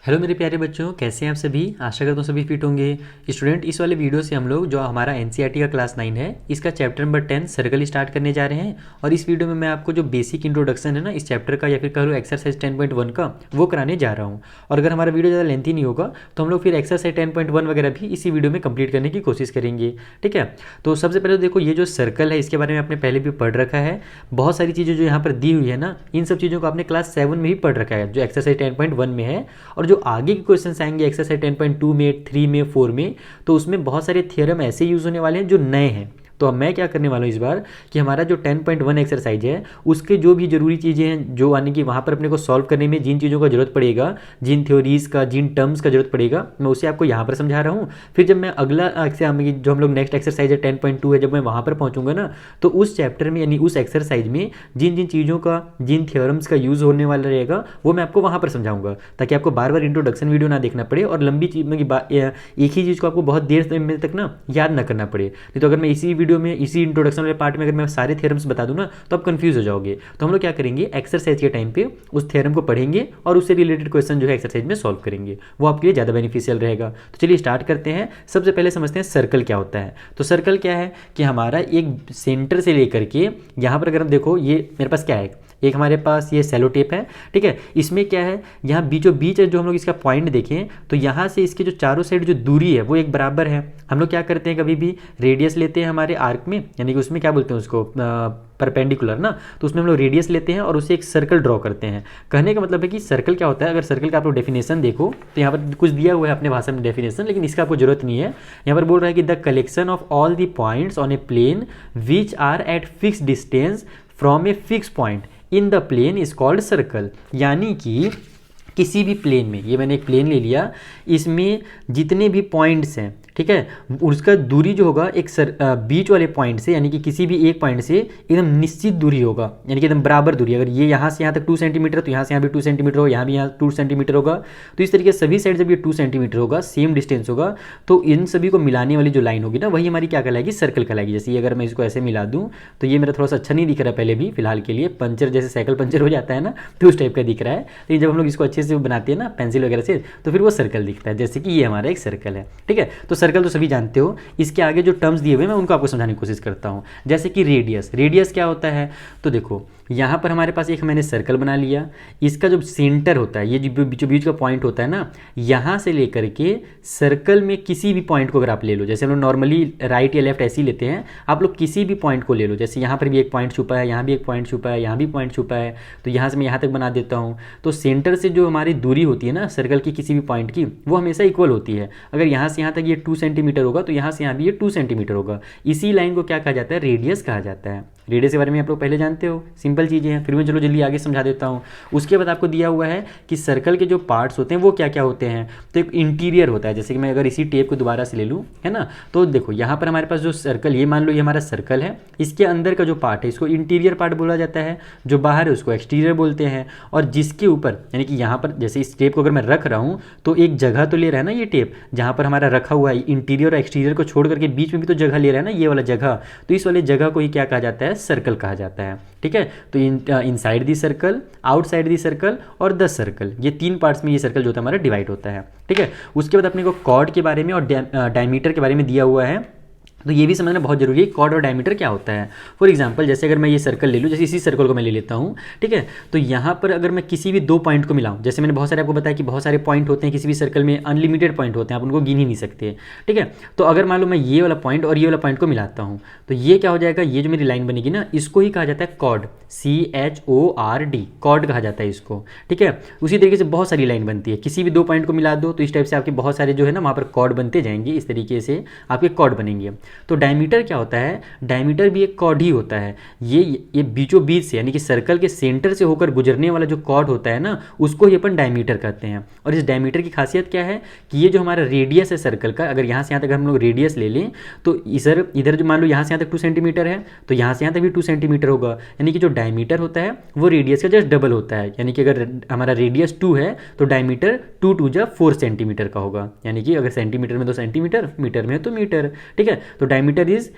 Hello मेरे प्यारे बच्चों, कैसे हैं आप सभी। आशा करता हूँ सभी फिट होंगे। स्टूडेंट, इस वाले वीडियो से हम लोग जो हमारा एनसीईआरटी का क्लास 9 है इसका चैप्टर नंबर 10 सर्कल स्टार्ट करने जा रहे हैं। और इस वीडियो में मैं आपको जो बेसिक इंट्रोडक्शन है ना इस चैप्टर का, या फिर कह लो एक्सरसाइज 10.1 का, वो कराने जा रहा हूँ। और अगर हमारा वीडियो ज़्यादा लेंथी नहीं होगा तो हम लोग फिर एक्सरसाइज 10.1 वगैरह भी इसी वीडियो में कंप्लीट करने की कोशिश करेंगे। ठीक है, तो सबसे पहले तो देखो, ये जो सर्कल है इसके बारे में आपने पहले भी पढ़ रखा है। बहुत सारी चीज़ें जो यहाँ पर दी हुई है ना, इन सब चीज़ों को आपने क्लास 7 में भी पढ़ रखा है, जो एक्सरसाइज 10.1 में है। और जो आगे के क्वेश्चन आएंगे एक्सरसाइज 10.2 में, 3 में, 4 में, तो उसमें बहुत सारे थ्योरम ऐसे यूज़ होने वाले हैं जो नए हैं। तो अब मैं क्या करने वाला हूँ इस बार कि हमारा जो 10.1 एक्सरसाइज है उसके जो भी जरूरी चीज़ें हैं, जो यानी कि वहाँ पर अपने को सॉल्व करने में जिन चीज़ों का जरूरत पड़ेगा, जिन थ्योरीज का, जिन टर्म्स का जरूरत पड़ेगा, मैं उसे आपको यहाँ पर समझा रहा हूँ। फिर जब मैं अगला जो हम लोग नेक्स्ट एक्सरसाइज है 10.2 है, जब मैं वहाँ पर पहुँचूंगा ना, तो उस चैप्टर में यानी उस एक्सरसाइज में जिन जिन चीज़ों का, जिन थ्योरम्स का यूज़ होने वाला रहेगा वो मैं आपको वहाँ पर समझाऊंगा, ताकि आपको बार बार इंट्रोडक्शन वीडियो ना देखना पड़े और लंबी चीज में एक ही चीज़ को आपको बहुत देर में तक ना याद ना करना पड़े। नहीं तो अगर मैं इसी वीडियो में, इसी इंट्रोडक्शन वाले पार्ट में अगर मैं सारे थ्योरम्स बता दूँ ना तो आप कंफ्यूज हो जाओगे। तो हम लोग क्या करेंगे, एक्सरसाइज के टाइम पे उस थ्योरम को पढ़ेंगे और उससे रिलेटेड क्वेश्चन जो है एक्सरसाइज में सॉल्व करेंगे, वो आपके लिए ज़्यादा बेनिफिशियल रहेगा। तो चलिए स्टार्ट करते हैं। सबसे पहले समझते हैं सर्कल क्या होता है। तो सर्कल क्या है कि हमारा एक सेंटर से लेकर के यहाँ पर, अगर हम देखो, ये मेरे पास क्या है, एक हमारे पास ये सेलो टेप है। ठीक है, इसमें क्या है, यहाँ बीचों बीच है, जो हम लोग इसका पॉइंट देखें तो यहाँ से इसके जो चारों साइड जो दूरी है वो एक बराबर है। हम लोग क्या करते हैं, कभी भी रेडियस लेते हैं हमारे आर्क में, यानी कि उसमें क्या बोलते हैं उसको, परपेंडिकुलर ना, तो उसमें हम लोग रेडियस लेते हैं और उसे एक सर्कल ड्रॉ करते हैं। कहने का मतलब है कि सर्कल क्या होता है, अगर सर्कल का आप लोग डेफिनेशन देखो तो यहाँ पर कुछ दिया हुआ है अपने भाषा में डेफिनेशन, लेकिन इसका आपको जरूरत नहीं है। यहाँ पर बोल रहा है कि the collection of all the points on a plane which are at fix distance from a fix point in the plane is called circle. यानी कि किसी भी प्लेन में, ये मैंने एक प्लेन ले लिया, इसमें जितने भी पॉइंट्स हैं, ठीक है, उसका दूरी जो होगा एक बीच वाले पॉइंट से, यानी कि किसी भी एक पॉइंट से एकदम निश्चित दूरी होगा, यानी कि एकदम बराबर दूरी। अगर ये यहाँ से यहाँ तक 2 सेंटीमीटर, तो यहाँ से यहाँ भी 2 सेंटीमीटर होगा, यहाँ भी यहाँ 2 सेंटीमीटर होगा। तो इस तरीके से सभी साइड जब ये 2 सेंटीमीटर होगा, सेम डिस्टेंस होगा, तो इन सभी को मिलाने वाली जो लाइन होगी ना, वही हमारी क्या कहलाएगी, सर्कल कहलाएगी। जैसे ये अगर मैं इसको ऐसे मिला दूँ तो ये मेरा थोड़ा सा अच्छा नहीं दिख रहा है पहले भी, फिलहाल के लिए पंचर, जैसे साइकिल पंचर हो जाता है ना, तो उस टाइप का दिख रहा है। लेकिन जब हम लोग इसको अच्छे से बनाते हैं ना पेंसिल वगैरह से, तो फिर वो सर्कल दिखता है, जैसे कि ये हमारा एक सर्कल है। ठीक है, तो सर्कल तो सभी जानते हो। इसके आगे जो टर्म्स दिए हुए मैं उनको आपको समझाने की कोशिश करता हूं। जैसे कि रेडियस, रेडियस क्या होता है, तो देखो यहाँ पर हमारे पास एक मैंने सर्कल बना लिया, इसका जो सेंटर होता है, ये जो बीचों बीच का पॉइंट होता है ना, यहाँ से लेकर के सर्कल में किसी भी पॉइंट को अगर आप ले लो, जैसे हम लोग नॉर्मली राइट या लेफ्ट ऐसे ही लेते हैं, आप लोग किसी भी पॉइंट को ले लो, जैसे यहाँ पर भी एक पॉइंट छुपा है, यहाँ भी एक पॉइंट छुपा है, यहाँ भी पॉइंट छुपा है, तो यहाँ से मैं यहाँ तक बना देता हूँ। तो सेंटर से जो हमारी दूरी होती है ना सर्कल की किसी भी पॉइंट की, वो हमेशा इक्वल होती है। अगर यहाँ से यहाँ तक ये 2 सेंटीमीटर होगा तो यहाँ से यहाँ भी ये 2 सेंटीमीटर होगा। इसी लाइन को क्या कहा जाता है, रेडियस कहा जाता है। रेडियस के बारे में आप लोग पहले जानते हो, सिंपल चीज़ें हैं। फिर मैं चलो जल्दी आगे समझा देता हूँ। उसके बाद आपको दिया हुआ है कि सर्कल के जो पार्ट्स होते हैं वो क्या क्या होते हैं। तो एक इंटीरियर होता है, जैसे कि मैं अगर इसी टेप को दोबारा से ले लूँ, है ना, तो देखो यहाँ पर हमारे पास जो सर्कल, ये मान लो ये हमारा सर्कल है, इसके अंदर का जो पार्ट है इसको इंटीरियर पार्ट बोला जाता है, जो बाहर है उसको एक्सटीरियर बोलते हैं। और जिसके ऊपर, यानी कि यहाँ पर जैसे इस टेप को अगर मैं रख रहा हूँ तो एक जगह तो ले रहा है ना ये टेप, जहाँ पर हमारा रखा हुआ है, इंटीरियर और एक्सटीरियर को छोड़ करके बीच में भी तो जगह ले रहा है ना, ये वाला जगह, तो इस वाले जगह को ही क्या कहा जाता है, सर्कल कहा जाता है। ठीक है, तो inside the circle, outside the circle और द सर्कल, ये 3 पार्ट्स में ये सर्कल जो होता है हमारा डिवाइड होता है। ठीक है, उसके बाद अपने को कॉर्ड के बारे में और डायमीटर के बारे में दिया हुआ है, तो ये भी समझना बहुत जरूरी है, कॉर्ड और डायमीटर क्या होता है। फॉर एग्जांपल जैसे अगर मैं ये सर्कल ले लूँ, जैसे इसी सर्कल को मैं ले लेता हूँ, ठीक है, तो यहाँ पर अगर मैं किसी भी 2 पॉइंट को मिलाऊँ, जैसे मैंने बहुत सारे आपको बताया कि बहुत सारे पॉइंट होते हैं किसी भी सर्कल में, अनलिमिटेड पॉइंट होते हैं, आप उनको गिन ही नहीं सकते। ठीक है, तो अगर मान लो मैं ये वाला पॉइंट और ये वाला पॉइंट को मिलाता हूँ, तो ये क्या हो जाएगा, ये जो मेरी लाइन बनेगी ना, इसको ही कहा जाता है कॉर्ड, CHORD, कॉर्ड कहा जाता है इसको। ठीक है, उसी तरीके से बहुत सारी लाइन बनती है, किसी भी 2 पॉइंट को मिला दो तो इस टाइप से आपके बहुत सारे जो है ना वहाँ पर कॉर्ड बनते जाएंगे, इस तरीके से आपके कॉर्ड बनेंगे। तो डायमीटर क्या होता है, डायमीटर भी एक कॉर्ड ही होता है। ये बीचों बीच से, यानी कि सर्कल के सेंटर से होकर गुजरने वाला जो कॉर्ड होता है ना, उसको ही अपन डायमीटर कहते हैं। और इस डायमीटर की खासियत क्या है कि ये जो हमारा रेडियस है सर्कल का, अगर यहाँ से यहाँ तक हम लोग रेडियस ले लें तो इधर जो मान लो यहाँ से यहाँ तक 2 सेंटीमीटर है, तो यहाँ से यहाँ तक भी 2 सेंटीमीटर होगा। यानी कि जो डायमीटर होता है वो रेडियस का जस्ट डबल होता है। यानी कि अगर हमारा रेडियस 2 है तो डायमीटर 2 2 जा 4 सेंटीमीटर का होगा। यानी कि अगर सेंटीमीटर में तो सेंटीमीटर, मीटर में तो मीटर। ठीक है, तो तो डायमीटर इज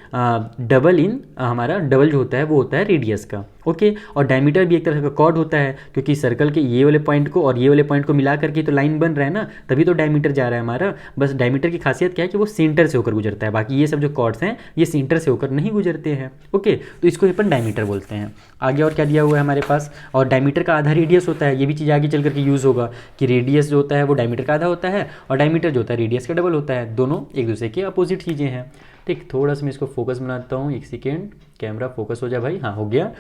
डबल इन हमारा डबल जो होता है वो होता है रेडियस का। ओके, और डायमीटर भी एक तरह का कॉर्ड होता है, क्योंकि सर्कल के ये वाले पॉइंट को और ये वाले पॉइंट को मिला करके तो लाइन बन रहा है ना, तभी तो डायमीटर जा रहा है हमारा। बस डायमीटर की खासियत क्या है कि वो सेंटर से होकर गुजरता है, बाकी ये सब जो कॉर्ड्स हैं ये सेंटर से होकर नहीं गुजरते हैं। ओके, तो इसको अपन डायमीटर बोलते हैं। आगे और क्या दिया हुआ है हमारे पास, और डायमीटर का आधा रेडियस होता है, ये भी चीज़ आगे चल करके यूज़ होगा कि रेडियस जो होता है वो डायमीटर का आधा होता है और डायमीटर जो होता है रेडियस का डबल होता है, दोनों एक दूसरे के अपोजिट चीज़ें हैं। ठीक, थोड़ा सा मैं इसको फोकस बनाता हूँ, एक सेकेंड, कैमरा फोकस हो जाए भाई, हाँ हो गया।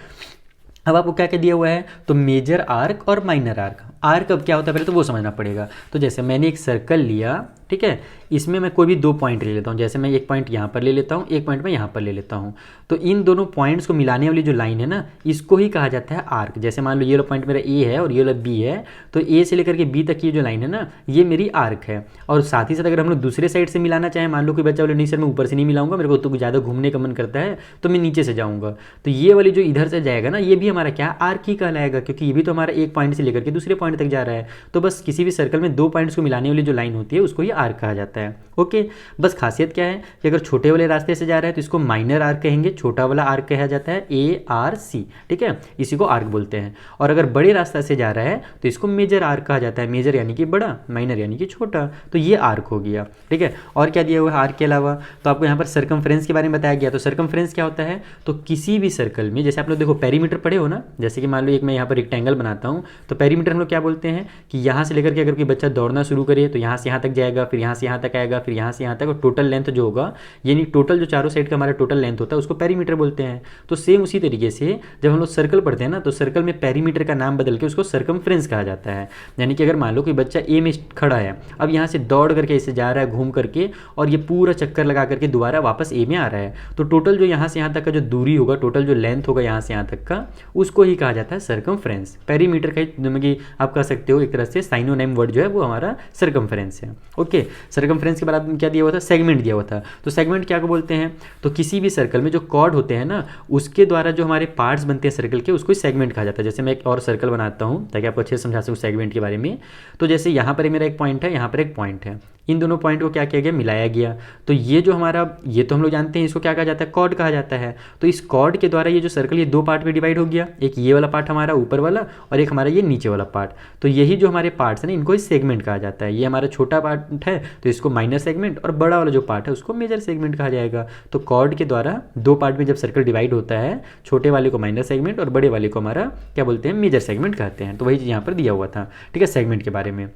अब आपको क्या क्या दिया हुआ है, तो मेजर आर्क और माइनर आर्क। आर्क अब क्या होता है पहले तो वो समझना पड़ेगा। तो जैसे मैंने एक सर्कल लिया, ठीक है, इसमें मैं कोई भी 2 पॉइंट ले लेता हूँ, जैसे मैं एक पॉइंट यहाँ पर ले लेता हूँ, एक पॉइंट मैं यहाँ पर ले लेता हूँ, तो इन दोनों पॉइंट्स को मिलाने वाली जो लाइन है ना, इसको ही कहा जाता है आर्क। जैसे मान लो ये वाला पॉइंट मेरा ए है और ये वाला बी है, तो ए से लेकर के बी तक की जो लाइन है ना, ये मेरी आर्क है। और साथ ही साथ अगर हम लोग दूसरे साइड से मिलाना चाहें, मान लो कोई बच्चा बोले नहीं सर मैं ऊपर से नहीं मिलाऊंगा, मेरे को तो ज़्यादा घूमने का मन करता है तो मैं नीचे से जाऊँगा, तो ये वाली जो इधर से जाएगा ना, ये भी हमारा क्या आर्क ही कहलाएगा, क्योंकि ये भी तो हमारा एक पॉइंट से लेकर के दूसरे पॉइंट तक जा रहा है। तो बस किसी भी सर्कल में 2 पॉइंट्स को मिलाने वाली जो लाइन होती है उसको ही आर्क कहा जाता है। ओके, बस खासियत क्या है कि अगर छोटे वाले रास्ते से जा रहा है तो इसको माइनर आर्क कहेंगे, छोटा वाला आर्क कहा जाता है ARC, ठीक है, इसी को आर्क बोलते हैं। और अगर बड़े रास्ते से जा रहा है तो इसको मेजर आर्क कहा जाता है, मेजर यानी कि बड़ा, माइनर यानी कि छोटा, तो ये आर्क हो गया। ठीक है, और क्या दिया हुआ है आर्क के अलावा, तो आपको यहाँ पर सर्कमफ्रेंस के बारे में बताया गया। तो सर्कमफ्रेंस क्या होता है, तो किसी भी सर्कल में, जैसे आप लोग देखो पेरीमीटर पढ़े हो ना, जैसे कि मान लो एक मैं यहाँ पर रेक्टेंगल बनाता हूँ, तो पेरीमीटर हम लोग क्या बोलते हैं कि यहाँ से लेकर के अगर कोई बच्चा दौड़ना शुरू करे तो यहाँ से यहाँ तक जाएगा, फिर यहाँ से यहाँ तक आएगा, फिर यहाँ से यहाँ तक, और टोटल लेंथ जो होगा, यानी टोटल जो चारों साइड का हमारा टोटल लेंथ होता है उसको पेरीमीटर बोलते हैं। तो सेम उसी तरीके से जब हम लोग सर्कल पढ़ते हैं ना, तो सर्कल में पेरीमीटर का नाम बदल के उसको सर्कमफ्रेंस कहा जाता है। यानी कि अगर मान लो कोई बच्चा ए में खड़ा है, अब यहाँ से दौड़ करके ऐसे जा रहा है घूम करके, और ये पूरा चक्कर लगा करके दोबारा वापस ए में आ रहा है, तो टोटल जो यहाँ से यहाँ तक का जो दूरी होगा, टोटल जो लेंथ होगा यहाँ से यहाँ तक का, उसको ही कहा जाता है सर्कमफ्रेंस। पेरीमीटर का ही आप कह सकते हो एक तरह से साइनोनिम वर्ड जो है वो हमारा सर्कमफ्रेंस है। ओके, सर्कमफ्रेंस के बाद क्या दिया हुआ था, सेगमेंट दिया हुआ था। तो सेगमेंट क्या को बोलते हैं, तो किसी भी सर्कल में जो कॉर्ड होते हैं ना, उसके द्वारा जो हमारे पार्ट्स बनते हैं सर्कल के, उसको सेगमेंट कहा जाता है। जैसे मैं एक और सर्कल बनाता हूँ ताकि आपको अच्छे से समझा सकूँ सेगमेंट के बारे में। तो जैसे यहाँ पर मेरा एक पॉइंट है, यहाँ पर एक पॉइंट है, इन दोनों पॉइंट को क्या किया गया, मिलाया गया। तो ये जो हमारा, ये तो हम लोग जानते हैं इसको क्या कहा जाता है, कॉर्ड कहा जाता है। तो इस कॉर्ड के द्वारा ये जो सर्कल ये 2 पार्ट में डिवाइड हो गया, एक ये वाला पार्ट हमारा ऊपर वाला और एक हमारा ये नीचे वाला पार्ट। तो यही जो हमारे पार्ट्स हैं ना, इनको इस सेगमेंट कहा जाता है। ये हमारा छोटा पार्ट है तो इसको माइनर सेगमेंट, और बड़ा वाला जो पार्ट है उसको मेजर सेगमेंट कहा जाएगा। तो कॉर्ड के द्वारा 2 पार्ट में जब सर्कल डिवाइड होता है, छोटे वाले को माइनर सेगमेंट और बड़े वाले को हमारा क्या बोलते हैं, मेजर सेगमेंट कहते हैं। तो वही चीज़ यहाँ पर दिया हुआ था, ठीक है, सेगमेंट के बारे में।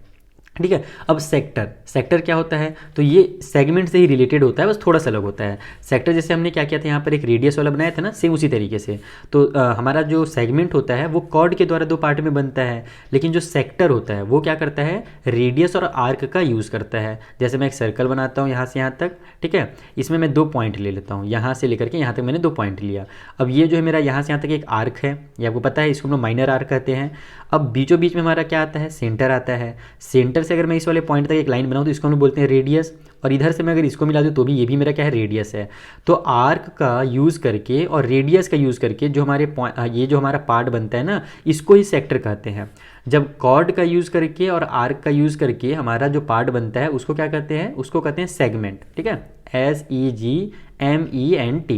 ठीक है, अब सेक्टर, सेक्टर क्या होता है, तो ये सेगमेंट से ही रिलेटेड होता है, बस थोड़ा सा अलग होता है। सेक्टर जैसे हमने क्या किया था, यहाँ पर एक रेडियस वाला बनाया था ना, सेम उसी तरीके से। तो हमारा जो सेगमेंट होता है वो कॉर्ड के द्वारा 2 पार्ट में बनता है, लेकिन जो सेक्टर होता है वो क्या करता है, रेडियस और आर्क का यूज़ करता है। जैसे मैं एक सर्कल बनाता हूँ यहाँ से यहाँ तक, ठीक है, इसमें मैं 2 पॉइंट ले लेता हूँ, यहाँ से लेकर के यहाँ तक मैंने 2 पॉइंट लिया। अब ये जो है मेरा यहाँ से यहाँ तक एक आर्क है, ये आपको पता है, इसको हम लोग माइनर आर्क कहते हैं। अब बीचों बीच में हमारा क्या आता है, सेंटर आता है। सेंटर से अगर मैं इस वाले पॉइंट तक एक लाइन बनाऊँ तो इसको हम लोग बोलते हैं रेडियस, और इधर से मैं अगर इसको मिला दूँ तो भी ये भी मेरा क्या है, रेडियस है। तो आर्क का यूज़ करके और रेडियस का यूज़ करके जो हमारे ये जो हमारा पार्ट बनता है ना, इसको ही सेक्टर कहते हैं। जब कॉर्ड का यूज़ करके और आर्क का यूज़ करके हमारा जो पार्ट बनता है उसको क्या कहते हैं, उसको कहते हैं सेगमेंट। ठीक है, SEGMENT।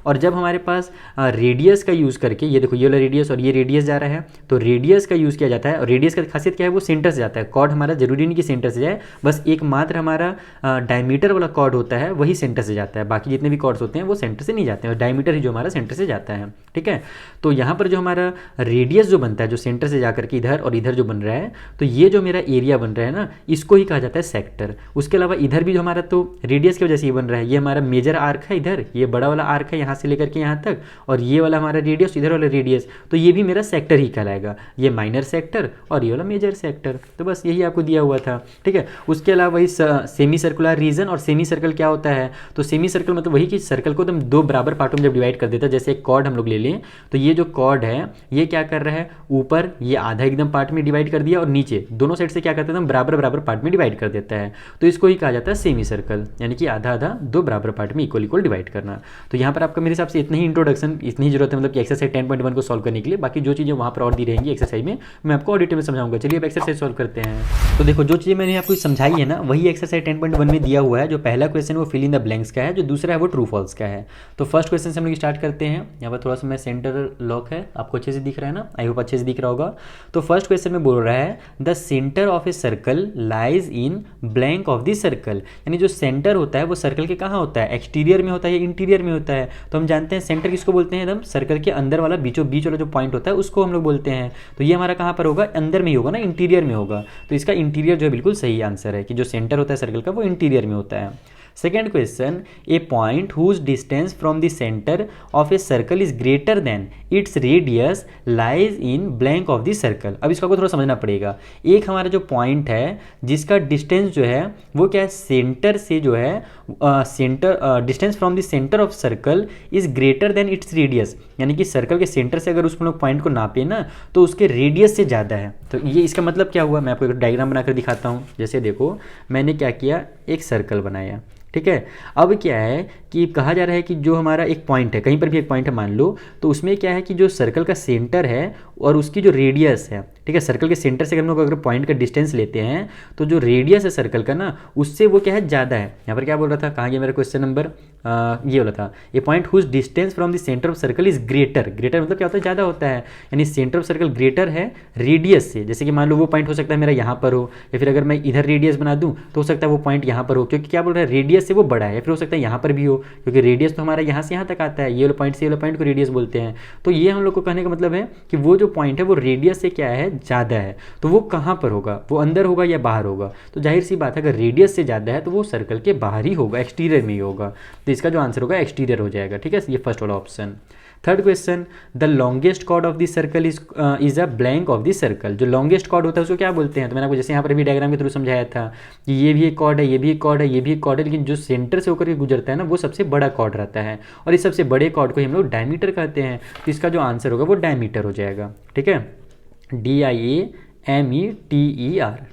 और जब हमारे पास रेडियस का यूज़ करके, ये देखो ये वाला रेडियस और ये रेडियस जा रहा है, तो रेडियस का यूज़ किया जाता है। और रेडियस का खासियत क्या है, वो सेंटर से जाता है। कॉर्ड हमारा जरूरी नहीं कि सेंटर से जाए, बस एकमात्र हमारा डायमीटर वाला कॉर्ड होता है वही सेंटर से जाता है, बाकी जितने भी कॉर्ड्स होते हैं वो सेंटर से नहीं जाते हैं, और डायमीटर ही जो हमारा सेंटर से जाता है। ठीक है, तो यहाँ पर जो हमारा रेडियस जो बनता है, जो सेंटर से जा करके इधर और इधर जो बन रहा है, तो ये जो मेरा एरिया बन रहा है ना, इसको ही कहा जाता है सेक्टर। उसके अलावा इधर भी जो हमारा, तो रेडियस की वजह से ये बन रहा है, ये हमारा मेजर आर्क है, इधर ये बड़ा वाला आर्क है यहाँ से लेकर के यहाँ तक, और ये वाला हमारा रेडियस, इधर वाला रेडियस, तो ये भी मेरा सेक्टर ही कहलाएगा। ये माइनर सेक्टर और ये वाला मेजर सेक्टर। तो बस यही आपको दिया हुआ था। ठीक है, उसके अलावा वही सेमी सर्कुलर रीजन और सेमी सर्कल क्या होता है, तो सेमी सर्कल मतलब वही कि सर्कल को एकदम 2 बराबर पार्टों में जब डिवाइड कर देता है। जैसे एक कॉर्ड हम लोग ले लें, तो ये जो कॉर्ड है ये क्या कर रहा है, ऊपर ये आधा एकदम पार्ट में डिवाइड कर दिया, और नीचे दोनों साइड से क्या करता है, एकदम बराबर बराबर पार्ट में डिवाइड कर देता है। तो इसको ही कहा जाता है सेमी सर्कल, यानी कि आधा आधा 2 बराबर पार्ट में इक्वल इक्वल डिवाइड करना। तो यहाँ पर आपका आपको मेरे हिसाब से इतनी ही इंट्रोडक्शन, इतनी ही जरूरत है मतलब कि एक्सरसाइज 10.1 को सॉल्व करने के लिए। बाकी जो चीज़ें वहाँ पर और दी रहेंगी एक्सरसाइज में, मैं आपको और डिटेल में समझाऊंगा। चलिए अब एक्सरसाइज सॉल्व करते हैं। तो देखो जो चीज़ें मैंने आपको समझाई है ना, वही एक्सरसाइज 10.1 में दिया हुआ है। जो पहला क्वेश्चन वो फिल इन द ब्लैंक्स का है, जो दूसरा है वो ट्रू फॉल्स का है। तो फर्स्ट क्वेश्चन से हम लोग स्टार्ट करते हैं। यहाँ पर थोड़ा सा मैं सेंटर लॉक है, आपको अच्छे से दिख रहा है ना, आई होप अच्छे से दिख रहा होगा। तो फर्स्ट क्वेश्चन में बोल रहा है the centre of a circle lies in blank of the circle, यानी जो सेंटर होता है वो सर्कल के कहाँ होता है, एक्सटीरियर में होता है या इंटीरियर में होता है। तो हम जानते हैं सेंटर किसको बोलते हैं, एकदम सर्कल के अंदर वाला बीचों बीच वाला जो पॉइंट होता है उसको हम लोग बोलते हैं। तो ये हमारा कहाँ पर होगा, अंदर में ही होगा ना, इंटीरियर में होगा। तो इसका इंटीरियर जो है बिल्कुल सही आंसर है कि जो सेंटर होता है सर्कल का वो इंटीरियर में होता है। Second question, a point whose distance from the centre of a circle is greater than its radius lies in blank of the circle. अब इसको आपको थोड़ा समझना पड़ेगा। एक हमारा जो पॉइंट है जिसका डिस्टेंस जो है वो क्या है, सेंटर से जो है distance from the centre of circle is greater than its radius, यानी कि सर्कल के सेंटर से अगर उस लोग पॉइंट को नापे ना तो उसके रेडियस से ज़्यादा है। तो ये इसका मतलब क्या हुआ, मैं आपको एक डायग्राम बनाकर दिखाता हूँ। जैसे देखो मैंने क्या किया, एक सर्कल बनाया, ठीक है। अब क्या है कि कहा जा रहा है कि जो हमारा एक पॉइंट है, कहीं पर भी एक पॉइंट है मान लो, तो उसमें क्या है कि जो सर्कल का सेंटर है और उसकी जो रेडियस है, ठीक है, सर्कल के सेंटर से हम लोग अगर पॉइंट का डिस्टेंस लेते हैं तो जो रेडियस है सर्कल का ना उससे वो क्या है, ज़्यादा है। यहाँ पर क्या बोल रहा था, कहाँ गया मेरा क्वेश्चन नंबर, ये बोला था a point whose distance from the centre of circle is greater. Greater मतलब क्या होता है, ज़्यादा होता है, यानी सेंटर ऑफ सर्कल ग्रेटर है रेडियस से। जैसे कि मान लो वो पॉइंट हो सकता है मेरा यहाँ पर हो, या फिर अगर मैं इधर रेडियस बना दूँ तो हो सकता है वो पॉइंट यहाँ पर हो, क्योंकि क्या बोल रहा है, रेडियस से वो बड़ा है। फिर हो सकता है यहाँ पर भी हो, क्योंकि रेडियस तो हमारा यहाँ से यहाँ तक आता है, ये वाला पॉइंट से ये वाला पॉइंट को रेडियस बोलते हैं। तो ये हम लोग को कहने का मतलब है कि वो जो पॉइंट है वो रेडियस से क्या है, ज़्यादा है। तो वो कहाँ पर होगा, वो अंदर होगा या बाहर होगा। तो जाहिर सी बात है अगर रेडियस से ज़्यादा है तो वो सर्कल के बाहर ही होगा, एक्सटीरियर में ही होगा। तो इसका जो आंसर होगा एक्सटीरियर हो जाएगा, ठीक है, ये फर्स्ट वाला option. Third question, the longest chord of the circle is a blank of the circle. जो लॉन्गेस्ट कॉर्ड होता है उसको क्या बोलते हैं, तो मैंने आपको जैसे यहाँ पर भी डायग्राम के थ्रू समझाया था कि ये भी एक कॉर्ड है, ये भी एक कॉर्ड है, ये भी एक कॉर्ड है, लेकिन जो सेंटर से होकर के गुजरता है ना वो सबसे बड़ा कॉर्ड रहता है, और इस सबसे बड़े कॉर्ड को हम लोग डायमीटर कहते हैं। तो इसका जो आंसर होगा वो डायमीटर हो जाएगा, ठीक है, DIAMETER,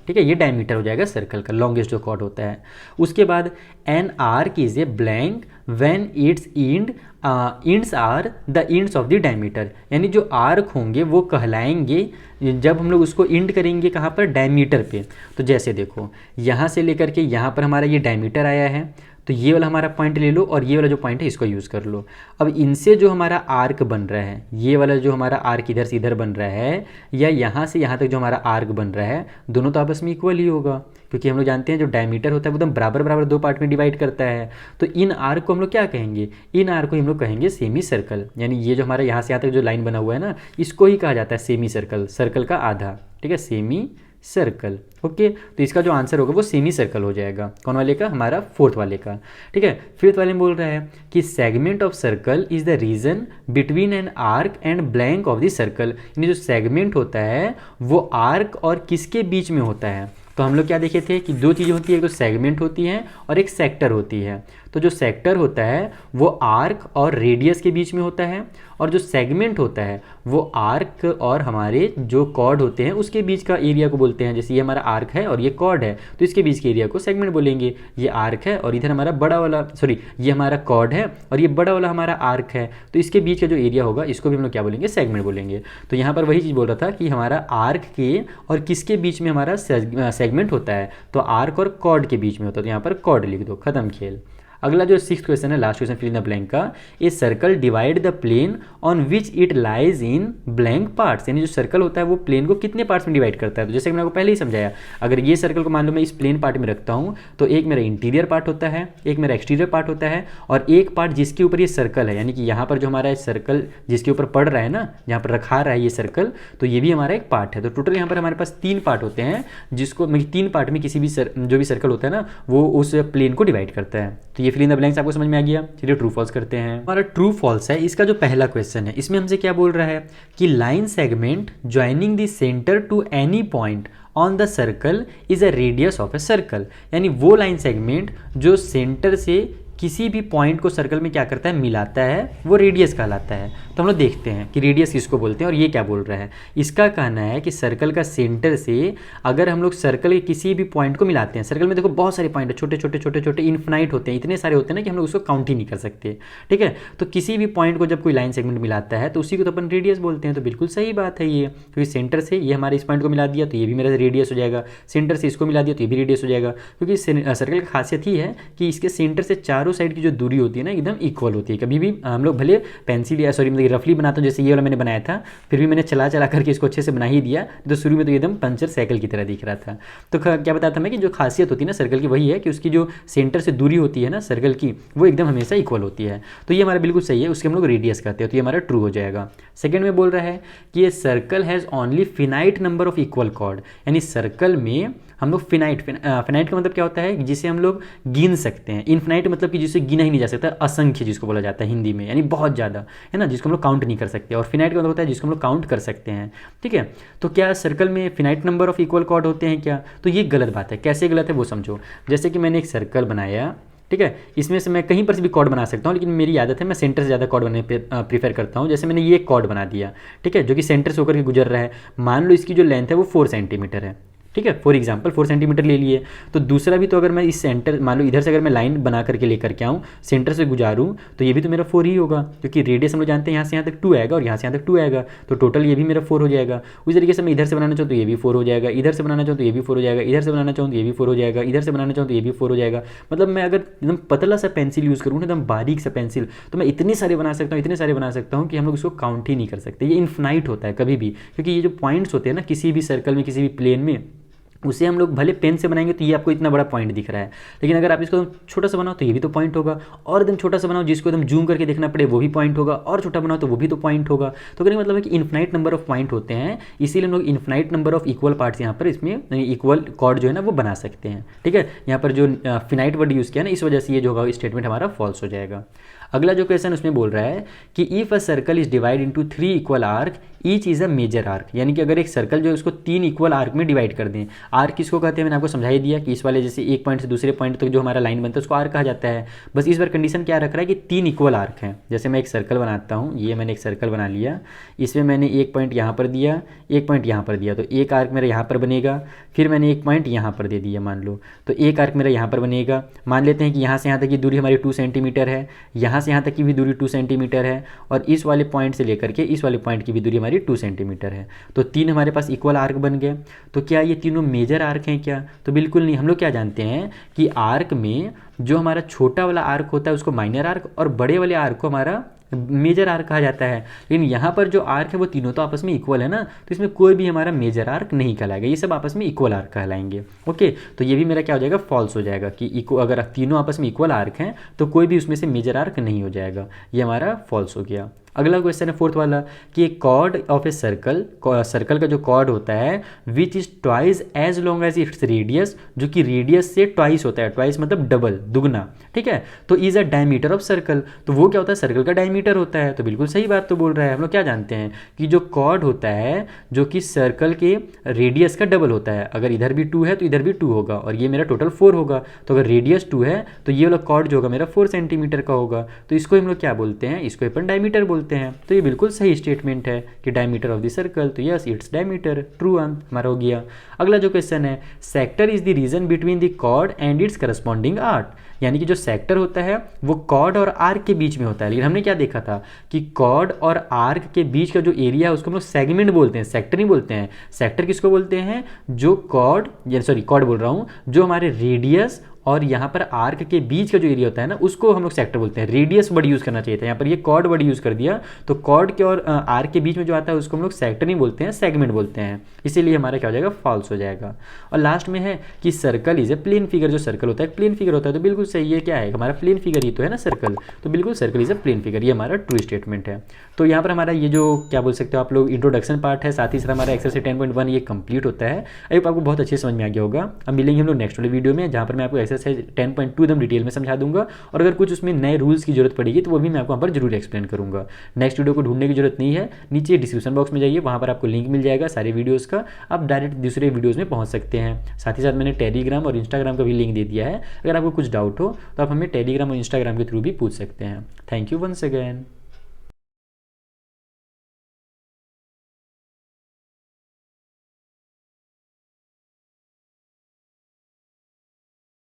ठीक है, ये डायमीटर हो जाएगा सर्कल का लॉन्गेस्ट जो कॉर्ड होता है। उसके बाद an arc is a blank when its ends are the ends of the diameter, यानी जो आर्क होंगे वो कहलाएंगे जब हम लोग उसको इंड करेंगे कहाँ पर, डायमीटर पे। तो जैसे देखो यहाँ से लेकर के यहाँ पर हमारा ये डायमीटर आया है, तो ये वाला हमारा पॉइंट ले लो और ये वाला जो पॉइंट है इसको यूज़ कर लो। अब इनसे जो हमारा आर्क बन रहा है, ये वाला जो हमारा आर्क इधर से इधर बन रहा है, या यहाँ से यहाँ तक जो हमारा आर्क बन रहा है, दोनों तो आपस में इक्वल ही होगा, क्योंकि हम लोग जानते हैं जो डायमीटर होता है वो एकदम बराबर बराबर दो पार्ट में डिवाइड करता है। तो इन आर्क को हम लोग क्या कहेंगे, इन आर्क को हम लोग कहेंगे सेमी सर्कल, यानी ये जो हमारा यहाँ से यहाँ तक जो लाइन बना हुआ है ना इसको ही कहा जाता है सेमी सर्कल, सर्कल का आधा, ठीक है, सेमी सर्कल। ओके, तो इसका जो आंसर होगा वो सेमी सर्कल हो जाएगा। कौन वाले का, हमारा फोर्थ वाले का, ठीक है। फिफ्थ वाले में बोल रहा है कि segment of circle is the region between an arc and blank of the circle, यानी जो सेगमेंट होता है वो आर्क और किसके बीच में होता है। तो हम लोग क्या देखे थे कि दो चीज़ें होती है, एक तो सेगमेंट होती है और एक सेक्टर होती है। तो जो सेक्टर होता है वो आर्क और रेडियस के बीच में होता है, और जो सेगमेंट होता है वो आर्क और हमारे जो कॉर्ड होते हैं उसके बीच का एरिया को बोलते हैं। जैसे ये हमारा आर्क है और ये कॉर्ड है, तो इसके बीच के एरिया को सेगमेंट बोलेंगे। ये आर्क है और इधर हमारा बड़ा वाला, सॉरी ये हमारा कॉर्ड है और ये बड़ा वाला हमारा आर्क है, तो इसके बीच का जो एरिया होगा इसको भी हम लोग क्या बोलेंगे, सेगमेंट बोलेंगे। तो यहाँ पर वही चीज़ बोल रहा था कि हमारा आर्क के और किसके बीच में हमारा सेगमेंट होता है, तो आर्क और कॉर्ड के बीच में होता है, तो यहाँ पर कॉर्ड लिख दो, खत्म खेल। अगला जो सिक्स्थ क्वेश्चन है, last question fill in the blank का, a circle divide the plane on which it lies in blank parts, यानी जो सर्कल होता है वो प्लेन को कितने पार्ट्स में डिवाइड करता है। तो जैसे मैंने आपको पहले ही समझाया, अगर ये सर्कल को मान लो मैं इस प्लेन पार्ट में रखता हूँ तो एक मेरा इंटीरियर पार्ट होता है, एक मेरा एक्सटीरियर पार्ट होता है, और एक पार्ट जिसके ऊपर ये सर्कल है, यानी कि यहाँ पर जो हमारा सर्कल जिसके ऊपर पड़ रहा है ना, जहाँ पर रखा रहा है ये सर्कल, तो ये भी हमारा एक पार्ट है। तो टोटल यहाँ पर हमारे पास 3 पार्ट होते हैं, जिसको तीन पार्ट में किसी भी जो भी सर्कल होता है ना वो उस प्लेन को डिवाइड करता है। तो ये फिल इन द ब्लैंक्स आपको समझ में आ गया। चलिए ट्रू फॉल्स करते हैं। हमारा ट्रू फॉल्स है इसका जो पहला क्वेश्चन है, इसमें हमसे क्या बोल रहा है कि line segment joining the centre to any point on the circle is a radius of a circle, यानी वो लाइन सेगमेंट जो सेंटर से किसी भी पॉइंट को सर्कल में क्या करता है, मिलाता है, वो रेडियस कहलाता है। तो हम लोग देखते हैं कि रेडियस किसको बोलते हैं और ये क्या बोल रहा है। इसका कहना है कि सर्कल का सेंटर से अगर हम लोग सर्कल के किसी भी पॉइंट को मिलाते हैं, सर्कल में देखो बहुत सारे पॉइंट है, छोटे छोटे छोटे छोटे इन्फिनाइट होते हैं, इतने सारे होते हैं ना कि हम लोग उसको काउंट ही नहीं कर सकते, ठीक है। तो किसी भी पॉइंट को जब कोई लाइन सेगमेंट मिलाता है तो उसी को तो अपन रेडियस बोलते हैं। तो बिल्कुल सही बात है ये, क्योंकि सेंटर से ये हमारे इस पॉइंट को मिला दिया तो ये भी मेरा रेडियस हो जाएगा, सेंटर से इसको मिला दिया तो ये भी रेडियस हो जाएगा। क्योंकि सर्कल की खासियत ही है कि इसके सेंटर से चारों साइड की जो दूरी होती है ना एकदम इक्वल होती है। कभी भी हम लोग भले पेंसिल या सॉरी मतलब रफली बनाता हूँ, जैसे ये वाला मैंने बनाया था, फिर भी मैंने चला चला करके इसको अच्छे से बना ही दिया, तो शुरू में तो एकदम पंचर साइकिल की तरह दिख रहा था। तो क्या बताया था मैं कि जो खासियत होती है ना सर्कल की वही है कि उसकी जो सेंटर से दूरी होती है ना सर्कल की, वो एकदम हमेशा इक्वल होती है। तो ये हमारा बिल्कुल सही है, उसके हम लोग रेडियस कहते हैं, तो ये हमारा ट्रू हो जाएगा। सेकंड में बोल रहा है कि ये circle has only finite number of equal cord, यानी सर्कल में हम लोग फिनाइट का मतलब क्या होता है, जिसे हम लोग गिन सकते हैं। इनफिनाइट मतलब कि जिसे गिना ही नहीं जा सकता, असंख्य जिसको बोला जाता है हिंदी में, यानी बहुत ज़्यादा, है ना, जिसको हम लोग काउंट नहीं कर सकते। और फिनाइट का मतलब होता है जिसको हम लोग काउंट कर सकते हैं, ठीक है। तो क्या सर्कल में finite number of equal cord होते हैं क्या? तो ये गलत बात है। कैसे गलत है वो समझो। जैसे कि मैंने एक सर्कल बनाया, ठीक है, इसमें से मैं कहीं पर से भी कॉर्ड बना सकता हूँ, लेकिन मेरी आदत है मैं सेंटर से ज़्यादा कॉर्ड बनाने पे प्रीफर करता हूँ। जैसे मैंने ये कॉर्ड बना दिया, ठीक है, जो कि सेंटर से होकर के गुजर रहा है। मान लो इसकी जो लेंथ है वो 4 सेंटीमीटर है, ठीक है, फॉर एग्जाम्पल 4 सेंटीमीटर ले लिए। तो दूसरा भी तो अगर मैं इस सेंटर, मान लो इधर से अगर मैं लाइन बना करके लेकर के आऊँ, सेंटर से गुजारूँ, तो ये भी तो मेरा 4 ही होगा, क्योंकि रेडियस हम लोग जानते हैं यहाँ से यहाँ तक 2 आएगा और यहाँ से यहाँ तक 2 आएगा, तो टोटल ये भी मेरा 4 हो जाएगा। उसी तरीके से मैं इधर से बनाना चाहूँ तो ये भी 4 हो जाएगा, इधर से बनाना चाहूँ तो ये भी 4 हो जाएगा, इधर से बनाना चाहूँ तो ये भी 4 हो जाएगा, इधर से बनाना चाहूँ तो ये भी 4 हो जाएगा। मतलब मैं अगर एकदम पतला सा पेंसिल यूज़ करूँ, एकदम बारीक सा पेंसिल, तो मैं इतने सारे बना सकता हूँ, इतने सारे बना सकता हूँ कि हम लोग इसको काउंट ही नहीं कर सकते। ये इन्फिनाइट होता है कभी भी, क्योंकि ये जो पॉइंट्स होते हैं ना किसी भी सर्कल में, किसी भी प्लेन में, उसे हम लोग भले पेन से बनाएंगे तो ये आपको इतना बड़ा पॉइंट दिख रहा है, लेकिन अगर आप इसको छोटा सा बनाओ तो ये भी तो पॉइंट होगा, और एकदम छोटा सा बनाओ जिसको एकदम जूम करके देखना पड़े वो भी पॉइंट होगा, और छोटा बनाओ तो वो भी तो पॉइंट होगा। तो कहने का मतलब है कि इन्फिनाइट नंबर ऑफ पॉइंट होते हैं, इसीलिए हम लोग infinite number of equal parts यहाँ पर इसमें इक्वल कॉर्ड जो है ना वो बना सकते हैं, ठीक है। यहाँ पर जो फिनाइट वर्ड यूज़ किया ना, इस वजह से ये जो होगा स्टेटमेंट हमारा फॉल्स हो जाएगा। अगला जो क्वेश्चन उसमें बोल रहा है कि if a circle is divide into 3 equal arc, each is a major arc, यानी कि अगर एक सर्कल जो है उसको 3 इक्वल आर्क में डिवाइड कर दें। आर्क किसको कहते हैं मैंने आपको समझा ही दिया कि इस वाले जैसे एक पॉइंट से दूसरे पॉइंट तक जो हमारा लाइन बनता है उसको आर्क कहा जाता है। बस इस बार कंडीशन क्या रख रहा है कि 3 इक्वल आर्क हैं। जैसे मैं एक सर्कल बनाता हूँ, ये मैंने एक सर्कल बना लिया, इसमें मैंने एक पॉइंट यहाँ पर दिया, एक पॉइंट यहाँ पर दिया, तो एक आर्क मेरा यहाँ पर बनेगा। फिर मैंने एक पॉइंट यहाँ पर दे दिया मान लो, तो एक आर्क मेरा यहाँ पर बनेगा। मान लेते हैं कि यहाँ से यहाँ तक की दूरी हमारी 2 सेंटीमीटर है, यहाँ से यहाँ तक की भी दूरी 2 सेंटीमीटर है, और इस वाले पॉइंट से लेकर के इस वाले पॉइंट की भी दूरी हमारी 2 सेंटीमीटर है। तो 3 हमारे पास इक्वल आर्क बन गए। तो क्या ये तीनों मेजर आर्क हैं क्या? तो बिल्कुल नहीं। हम लोग क्या जानते हैं कि आर्क में जो हमारा छोटा वाला आर्क होता है उसको माइनर आर्क, और बड़े वाले आर्क को हमारा मेजर आर्क कहा जाता है। लेकिन यहाँ पर जो आर्क है वो तीनों तो आपस में इक्वल है ना, तो इसमें कोई भी हमारा मेजर आर्क नहीं कहलाएगा, ये सब आपस में इक्वल आर्क कहलाएंगे। ओके, तो ये भी मेरा क्या हो जाएगा, फॉल्स हो जाएगा कि अगर तीनों आपस में इक्वल आर्क हैं तो कोई भी उसमें से मेजर आर्क नहीं हो जाएगा, ये हमारा फॉल्स हो गया। अगला क्वेश्चन है फोर्थ वाला कि एक chord of a circle, circle का जो कॉर्ड होता है which is twice as long as its radius, जो कि रेडियस से ट्वाइस होता है, ट्वाइस मतलब डबल, दुगना, ठीक है। तो is a diameter of circle, तो वो क्या होता है, सर्कल का डायमीटर होता है। तो बिल्कुल सही बात तो बोल रहा है। हम लोग क्या जानते हैं कि जो कॉर्ड होता है जो कि सर्कल के रेडियस का डबल होता है, अगर इधर भी 2 है तो इधर भी 2 होगा, और ये मेरा टोटल 4 होगा। तो अगर रेडियस 2 है तो ये वाला कॉर्ड जो होगा मेरा 4 सेंटीमीटर का होगा। तो इसको हम लोग क्या बोलते हैं, इसको अपन डायमीटर बोलते हैं। तो ये बिल्कुल सही स्टेटमेंट है कि डायमीटर ऑफ द सर्कल, तो yes it's diameter, true answer हमारा हो गया। अगला जो क्वेश्चन है, sector is the region between the chord and its corresponding arc, यानी कि जो सेक्टर होता है वो कॉर्ड और आर्क के बीच में होता है। लेकिन हमने क्या देखा था कि कॉर्ड और आर्क के बीच का जो एरिया है उसको हम लोग सेगमेंट बोलते हैं, सेक्टर नहीं बोलते हैं। सेक्टर किसको बोलते हैं, जो कॉर्ड बोल रहा हूँ, जो हमारे रेडियस और यहाँ पर आर्क के बीच का जो एरिया होता है ना उसको हम लोग सेक्टर बोलते हैं। रेडियस वर्ड यूज़ करना चाहिए था, यहाँ पर ये कॉर्ड वर्ड यूज़ कर दिया, तो कॉर्ड के और आर्क के बीच में जो आता है उसको हम लोग सेक्टर नहीं बोलते हैं, सेगमेंट बोलते हैं। इसीलिए हमारा क्या हो जाएगा, फॉल्स हो जाएगा। और लास्ट में है कि circle is a plane figure, जो सर्कल होता है प्लेन फिगर होता है, तो बिल्कुल सही है। क्या है हमारा प्लेन फिगर ही तो है ना सर्कल, तो बिल्कुल circle is a plane figure, ये हमारा ट्रू स्टेटमेंट है। तो यहाँ पर हमारा ये जो क्या बोल सकते हो आप लोग इंट्रोडक्शन पार्ट है, साथ ही साथ हमारा एक्सरसाइज 10.1 ये कंप्लीट होता है। आई होप आपको बहुत अच्छे समझ में आ गया होगा। अब मिलेंगे हम लोग नेक्स्ट वाले वीडियो में, जहाँ पर मैं आपको एक्सरसाइज एक्सरसाइज 10.2 एकदम डिटेल में समझा दूंगा, और अगर कुछ उसमें नए रूल्स की जरूरत पड़ेगी तो वो भी मैं आपको वहाँ पर जरूर एक्सप्लेन करूँगा। नेक्स्ट वीडियो को ढूंढने की जरूरत नहीं है, नीचे डिस्क्रिप्शन बॉक्स में जाइए, वहाँ पर आपको लिंक मिल जाएगा सारे वीडियोज़ का, आप डायरेक्ट दूसरे वीडियोज़ में पहुँच सकते हैं। साथ ही साथ मैंने टेलीग्राम और इंस्टाग्राम का भी लिंक दे दिया है, अगर आपको कुछ डाउट हो तो आप हमें टेलीग्राम और इंस्टाग्राम के थ्रू भी पूछ सकते हैं। Thank you once again.